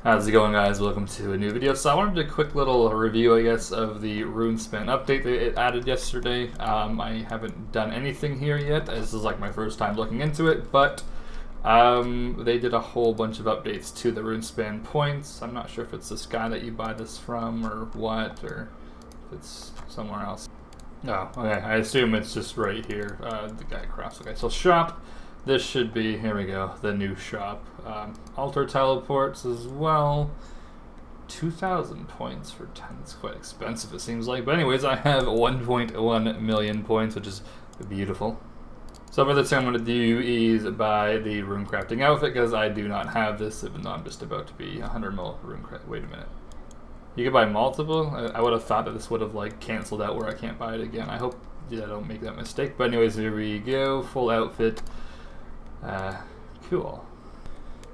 How's it going, guys? Welcome to a new video. So I wanted to do a quick little review, I guess, of the runespan update that it added yesterday. I haven't done anything here yet. This is like my first time looking into it, but they did a whole bunch of updates to the runespan points. I'm not sure if it's this guy that you buy this from or what, or if it's somewhere else. Oh, okay. I assume it's just right here. The guy across. Okay, so shop. This should be, here we go, the new shop. Altar teleports as well. 2,000 points for 10. It's quite expensive, it seems like. But anyways, I have 1.1 million points, which is beautiful. So for this thing I'm going to do is buy the runecrafting outfit, because I do not have this, even though I'm just about to be 100 mil runecraft. Wait a minute. You can buy multiple? I would have thought that this would have like canceled out where I can't buy it again. I hope I don't make that mistake. But anyways, here we go. Full outfit. Cool.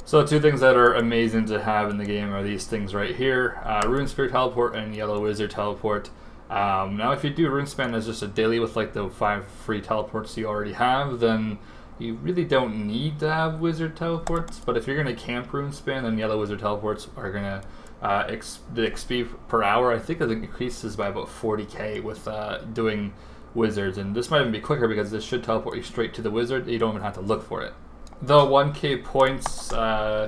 So two things that are amazing to have in the game are these things right here. Rune Spirit Teleport and Yellow Wizard Teleport. Now if you do Runespan as just a daily with like the 5 free teleports you already have, then you really don't need to have Wizard Teleports. But if you're going to camp Runespan, then Yellow Wizard Teleports are going to the XP per hour, I think it increases by about 40k with doing wizards, and this might even be quicker because this should teleport you straight to the wizard. You don't even have to look for it. Though 1k points,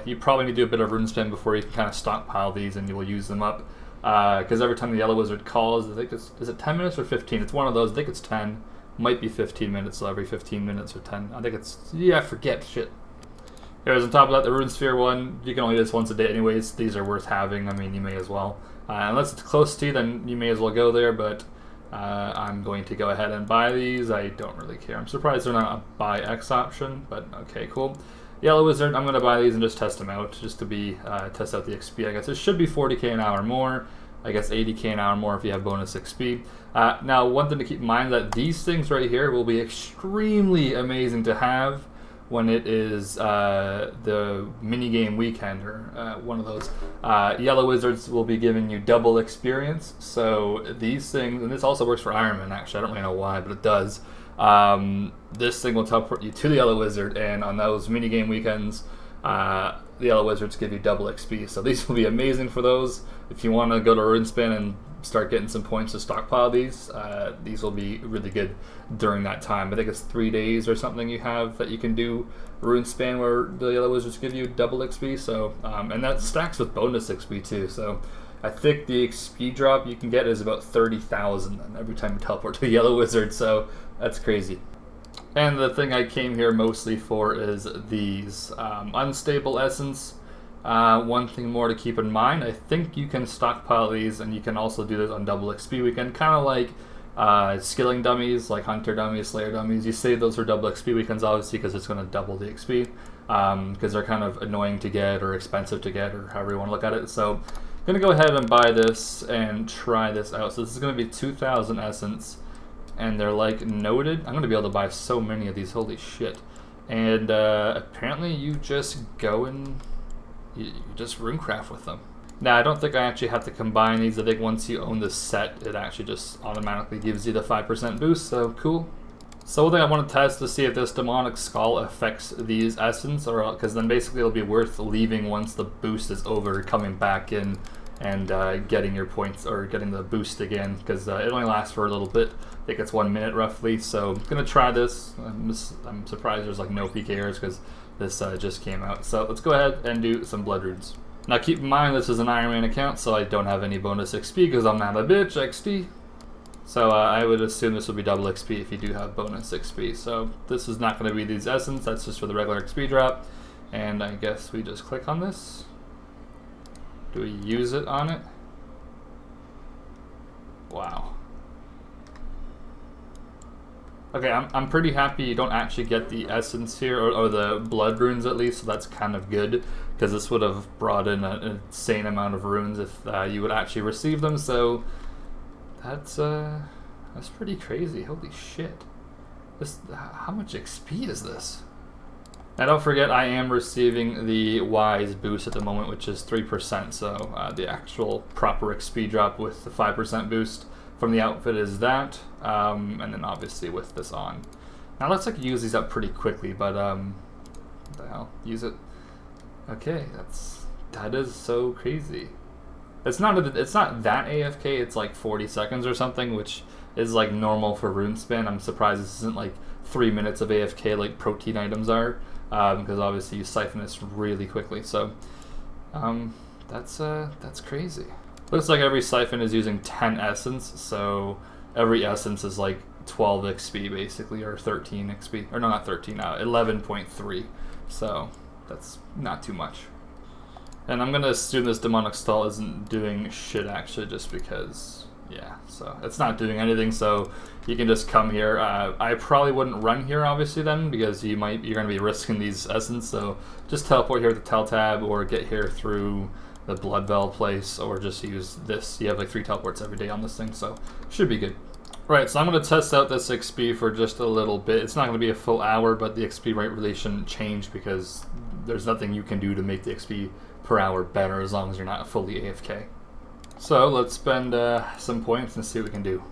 you probably need to do a bit of runespan before you can kind of stockpile these and you will use them up. Because every time the yellow wizard calls, I think is it 10 minutes or 15? It's one of those. I think it's 10. Might be 15 minutes, so every 15 minutes or 10. I think it's, yeah, I forget, shit. Here's on top of that, the Rune Sphere one, you can only do this once a day anyways. These are worth having. I mean, you may as well. Unless it's close to you, then you may as well go there, but I'm going to go ahead and buy these. I don't really care. I'm surprised they're not a buy X option, but okay, cool. Yellow Wizard, I'm going to buy these and just test them out, just to be test out the XP, I guess. It should be 40k an hour more. I guess 80k an hour more if you have bonus XP. Now, one thing to keep in mind that these things right here will be extremely amazing to have when it is the minigame weekend, or one of those. Yellow Wizards will be giving you double experience, so these things, and this also works for Iron Man actually, I don't really know why, but it does. This thing will teleport you to the Yellow Wizard, and on those minigame weekends, the Yellow Wizards give you double XP, so these will be amazing for those. If you want to go to Runespan and start getting some points to stockpile these will be really good during that time. I think it's 3 days or something you have that you can do Runespan where the Yellow Wizards give you double XP, so and that stacks with bonus XP too, so I think the XP drop you can get is about 30,000 every time you teleport to the Yellow Wizard, so that's crazy. And the thing I came here mostly for is these Unstable Essence. One thing more to keep in mind, I think you can stockpile these, and you can also do this on double XP weekend, kind of like skilling dummies, like hunter dummies, slayer dummies. You save those for double XP weekends, obviously, because it's going to double the XP, because they're kind of annoying to get or expensive to get, or however you want to look at it. So I'm going to go ahead and buy this and try this out. So this is going to be 2,000 essence, and they're like noted. I'm going to be able to buy so many of these, holy shit. And apparently you just go and you just runecraft with them. Now, I don't think I actually have to combine these. I think once you own the set, it actually just automatically gives you the 5% boost, so cool. So one thing I want to test to see if this demonic skull affects these essence, or because then basically it'll be worth leaving once the boost is over, coming back in and getting your points, or getting the boost again, because it only lasts for a little bit. I think it's 1 minute roughly, so I'm going to try this. I'm surprised there's like no PKers, because this just came out. So let's go ahead and do some blood runes. Now keep in mind this is an Iron Man account, so I don't have any bonus XP because I'm not a bitch XP. So I would assume this will be double XP if you do have bonus XP. So this is not going to be these essence, that's just for the regular XP drop. And I guess we just click on this. Do we use it on it? Wow. Okay, I'm pretty happy you don't actually get the essence here, or the blood runes at least, so that's kind of good, because this would have brought in an insane amount of runes if you would actually receive them, so that's pretty crazy, holy shit. How much XP is this? Now don't forget, I am receiving the Wise boost at the moment, which is 3%, so the actual proper XP drop with the 5% boost from the outfit is that, and then obviously with this on. Now let's like use these up pretty quickly, but what the hell, use it. Okay, that's That is so crazy. It's not that AFK. It's like 40 seconds or something, which is like normal for Runespan. I'm surprised this isn't like 3 minutes of AFK like protein items are, because obviously you siphon this really quickly. So that's crazy. Looks like every siphon is using 10 essence, so every essence is like 12 XP basically, or 13 XP, or no, not 13, 11.3. So that's not too much. And I'm gonna assume this demonic stall isn't doing shit actually, just because, yeah, so it's not doing anything. So you can just come here. I probably wouldn't run here obviously then, because you're gonna be risking these essence. So just teleport here with the tel tab, or get here through the blood veil place, or just use this. You have like 3 teleports every day on this thing, so should be good. Right, so I'm going to test out this XP for just a little bit. It's not going to be a full hour, but the XP rate really shouldn't change, because there's nothing you can do to make the XP per hour better as long as you're not fully AFK. So let's spend some points and see what we can do.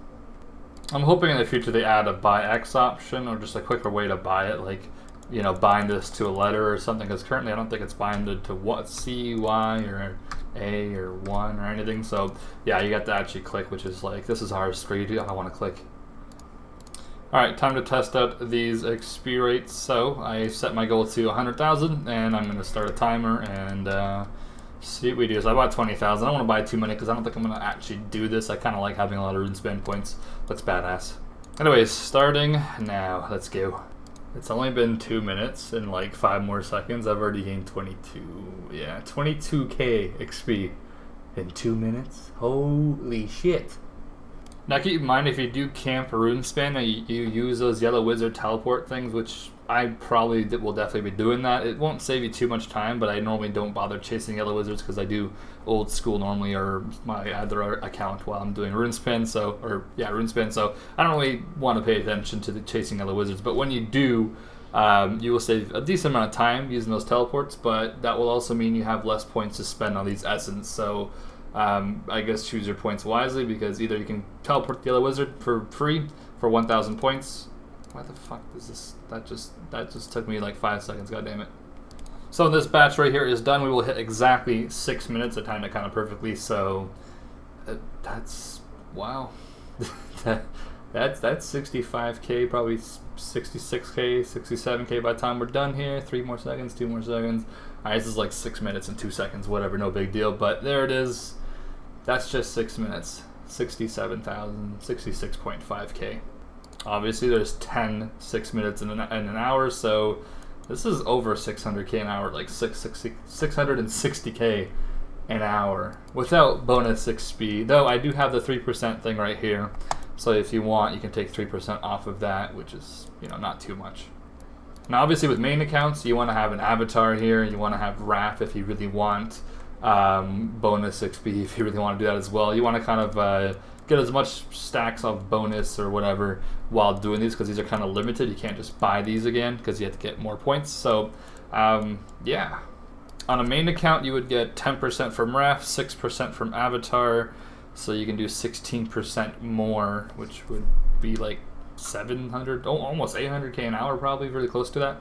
I'm hoping in the future they add a buy X option, or just a quicker way to buy it, like, you know, bind this to a letter or something, because currently I don't think it's binded to what, C, Y, or A, or 1, or anything. So yeah, you got to actually click, which is like, this is hard for you to do. I want to click. Alright, time to test out these XP rates. So I set my goal to 100,000, and I'm going to start a timer and see what we do. So I bought 20,000. I don't want to buy too many because I don't think I'm going to actually do this. I kind of like having a lot of runespan points. Looks badass. Anyways, starting now. Let's go. It's only been 2 minutes and like 5 more seconds. I've already gained 22k XP in 2 minutes. Holy shit. Now keep in mind, if you do camp Runespan and you use those yellow wizard teleport things, which I probably will definitely be doing that. It won't save you too much time, but I normally don't bother chasing yellow wizards because I do old school normally, or my other account while I'm doing Runespan. So I don't really want to pay attention to the chasing yellow wizards. But when you do, you will save a decent amount of time using those teleports, but that will also mean you have less points to spend on these essence. So I guess choose your points wisely, because either you can teleport the yellow wizard for free for 1,000 points. Why the fuck is this? That just took me like 5 seconds. God damn it. So this batch right here is done. We will hit exactly 6 minutes. I timed it kind of perfectly. So that's wow. that's 65k, probably 66k, 67k by the time we're done here. 3 more seconds, 2 more seconds. All right, this is like 6 minutes and 2 seconds. Whatever, no big deal. But there it is. That's just 6 minutes. 67,000, 66.5k. Obviously, there's 6 minutes in an hour, so this is over 600k an hour, like 660k an hour without bonus XP. Though I do have the 3% thing right here, so if you want, you can take 3% off of that, which is, you know, not too much. Now, obviously, with main accounts, you want to have an avatar here. You want to have RAF if you really want bonus XP, if you really want to do that as well. You want to kind of get as much stacks of bonus or whatever while doing these, because these are kind of limited. You can't just buy these again because you have to get more points. So yeah, on a main account you would get 10% from ref, 6% from avatar, so you can do 16% more, which would be like 700, almost 800k an hour, probably really close to that.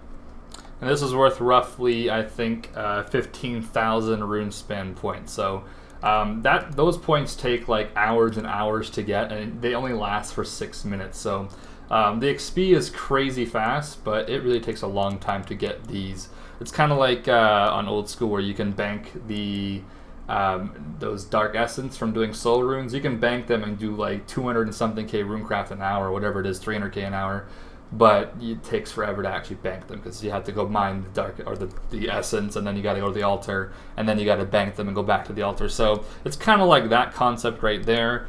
And this is worth roughly, I think, 15,000 runespan points. So those points take like hours and hours to get, and they only last for 6 minutes. So the XP is crazy fast, but it really takes a long time to get these. It's kind of like on old school where you can bank the those dark essence from doing soul runes. You can bank them and do like 200 and something k runecraft an hour, or whatever it is, 300k an hour. But it takes forever to actually bank them, because you have to go mine the dark or the essence, and then you got to go to the altar, and then you got to bank them and go back to the altar. So it's kind of like that concept right there,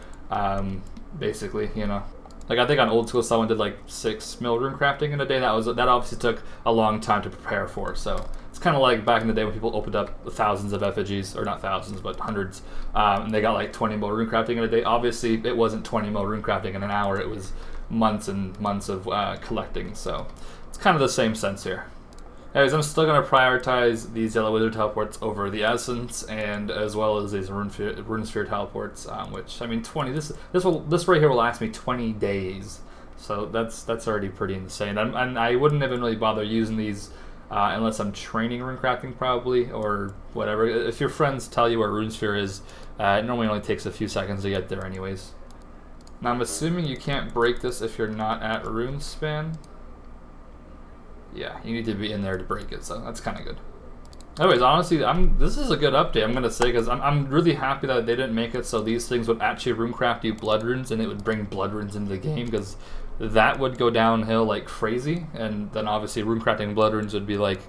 basically. You know, like I think on old school someone did like 6 mil rune crafting in a day. That obviously took a long time to prepare for. So it's kind of like back in the day when people opened up thousands of effigies, or not thousands but hundreds, and they got like 20 mil rune crafting in a day. Obviously it wasn't 20 mil rune crafting in an hour. It was months and months of collecting, so it's kind of the same sense here. Anyways, I'm still going to prioritize these yellow wizard teleports over the essence, and as well as these rune sphere teleports, which, I mean, 20. This right here will last me 20 days, so that's already pretty insane. And I wouldn't even really bother using these unless I'm training runecrafting probably, or whatever. If your friends tell you where RuneSphere is, it normally only takes a few seconds to get there anyways. Now I'm assuming you can't break this if you're not at runespan. Yeah, you need to be in there to break it, so that's kind of good. Anyways, honestly, this is a good update, I'm going to say, because I'm really happy that they didn't make it so these things would actually runecraft you blood runes, and it would bring blood runes into the game, because that would go downhill like crazy, and then obviously runecrafting blood runes would be like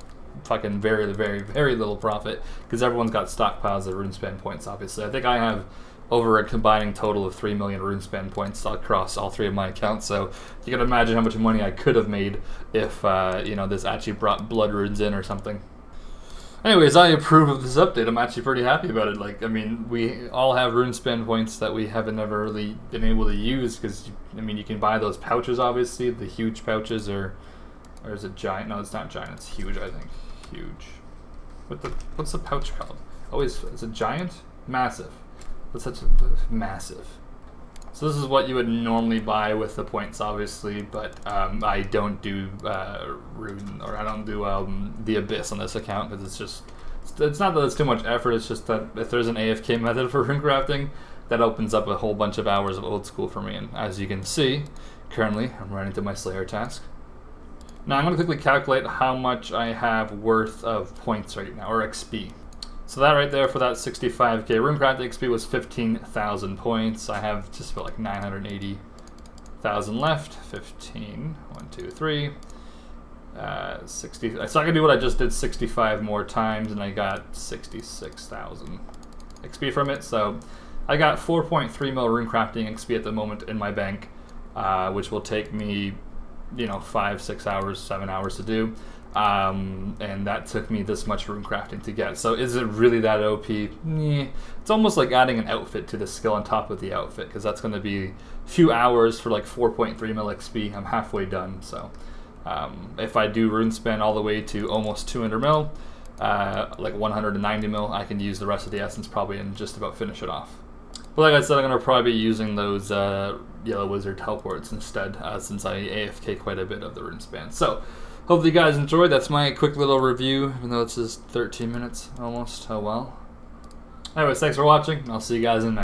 fucking very, very, very little profit, because everyone's got stockpiles of runespan points, obviously. I think I have over a combining total of 3 million runespan points across all 3 of my accounts, so you can imagine how much money I could have made if, you know, this actually brought blood runes in or something. Anyways, I approve of this update. I'm actually pretty happy about it. Like, I mean, we all have runespan points that we haven't ever really been able to use because, I mean, you can buy those pouches, obviously, the huge pouches, or is it giant? No, it's not giant. It's huge, I think. Huge. What's the pouch called? Oh, is it giant? Massive. That's such a massive. So this is what you would normally buy with the points, obviously, but I don't do Rune, or I don't do the Abyss on this account, because it's not that it's too much effort, it's just that if there's an AFK method for rune crafting, that opens up a whole bunch of hours of old school for me, and as you can see, currently, I'm running to my Slayer task. Now I'm going to quickly calculate how much I have worth of points right now, or XP. So that right there for that 65k Runecraft XP was 15,000 points. I have just about like 980,000 left. 15, 1, 2, 3, 60. So I can do what I just did 65 more times, and I got 66,000 XP from it. So I got 4.3 mil Runecrafting XP at the moment in my bank, which will take me, you know, 5, 6 hours, 7 hours to do. And that took me this much runecrafting to get. So is it really that OP? It's almost like adding an outfit to the skill on top of the outfit, because that's going to be a few hours for like 4.3 mil XP. I'm halfway done. So if I do runespan all the way to almost 200 mil, like 190 mil, I can use the rest of the essence probably and just about finish it off. But like I said, I'm going to probably be using those Yellow Wizard teleports instead, since I AFK quite a bit of the runespan. So hopefully you guys enjoyed. That's my quick little review, even though it's just 13 minutes almost. Oh well. Anyways, thanks for watching. I'll see you guys in the next.